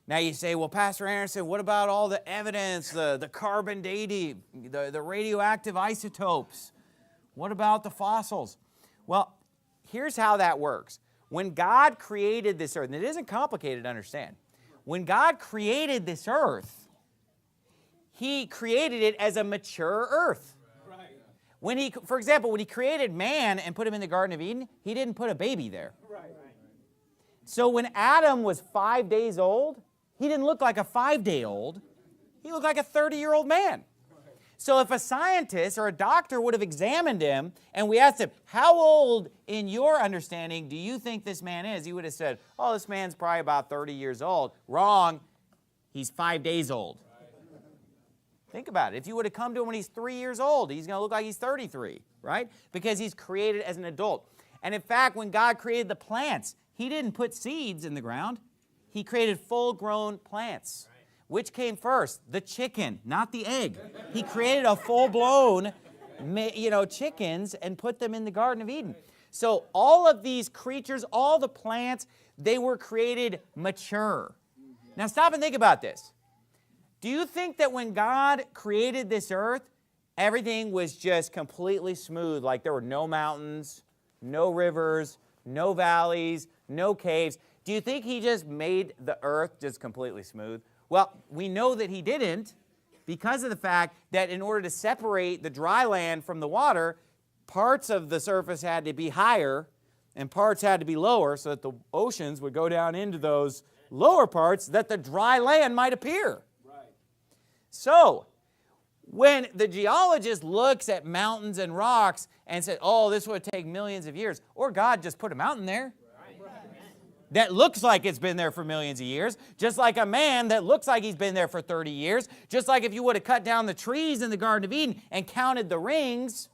Now you say, well, Pastor Anderson, what about all the evidence, the carbon dating, the radioactive isotopes? What about the fossils? Well, here's how that works. When God created this earth, and it isn't complicated to understand. When God created this earth, He created it as a mature earth. When for example, when He created man and put him in the Garden of Eden, He didn't put a baby there. So when Adam was 5 days old, he didn't look like a 5-day-old. He looked like a 30-year-old man. So if a scientist or a doctor would have examined him and we asked him, how old in your understanding do you think this man is? He would have said, oh, this man's probably about 30 years old. Wrong. He's 5 days old. Think about it. If you would have come to him when he's 3 years old, he's going to look like he's 33, right? Because he's created as an adult. And in fact, when God created the plants, He didn't put seeds in the ground. He created full-grown plants. Which came first? The chicken, not the egg. He created a full-blown, chickens and put them in the Garden of Eden. So all of these creatures, all the plants, they were created mature. Now stop and think about this. Do you think that when God created this earth, everything was just completely smooth, like there were no mountains, no rivers, no valleys, no caves? Do you think He just made the earth just completely smooth? Well, we know that He didn't because of the fact that in order to separate the dry land from the water, parts of the surface had to be higher and parts had to be lower so that the oceans would go down into those lower parts that the dry land might appear. Right. So, when the geologist looks at mountains and rocks and says, oh, this would take millions of years, or God just put a mountain there that looks like it's been there for millions of years, just like a man that looks like he's been there for 30 years, just like if you would have cut down the trees in the Garden of Eden and counted the rings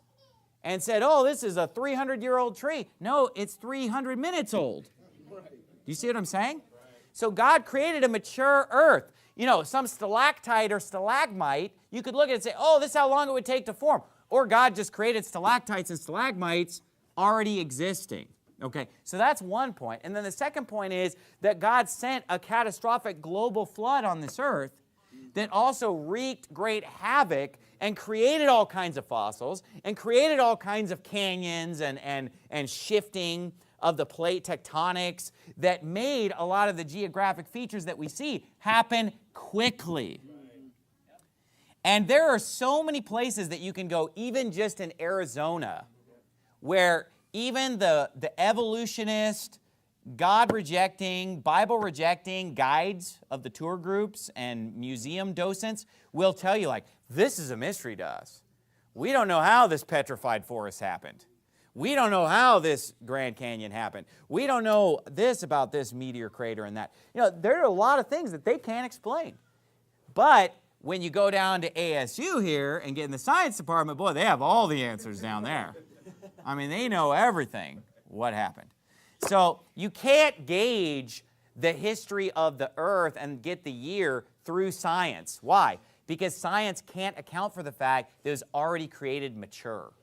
and said, oh, this is a 300-year-old tree. No, it's 300 minutes old. Do you see what I'm saying? So God created a mature earth. Some stalactite or stalagmite, you could look at it and say, oh, this is how long it would take to form. Or God just created stalactites and stalagmites already existing. Okay, so that's one point. And then the second point is that God sent a catastrophic global flood on this earth that also wreaked great havoc and created all kinds of fossils and created all kinds of canyons and shifting of the plate tectonics that made a lot of the geographic features that we see happen quickly. And there are so many places that you can go, even just in Arizona, where even the evolutionist, God-rejecting, Bible-rejecting guides of the tour groups and museum docents will tell you, like, this is a mystery to us. We don't know how this petrified forest happened. We don't know how this Grand Canyon happened. We don't know this about this meteor crater and that. There are a lot of things that they can't explain. But when you go down to ASU here and get in the science department, boy, they have all the answers down there. I mean, they know everything, what happened. So you can't gauge the history of the earth and get the year through science. Why? Because science can't account for the fact that it was already created mature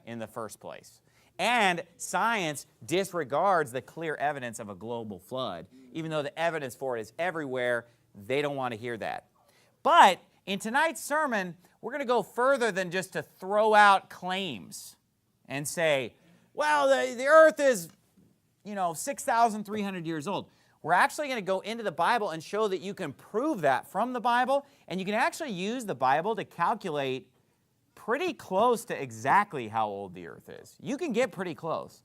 in the first place. And science disregards the clear evidence of a global flood. Even though the evidence for it is everywhere, they don't want to hear that. But in tonight's sermon, we're going to go further than just to throw out claims and say, well, the earth is, 6,300 years old. We're actually going to go into the Bible and show that you can prove that from the Bible, and you can actually use the Bible to calculate pretty close to exactly how old the earth is. You can get pretty close.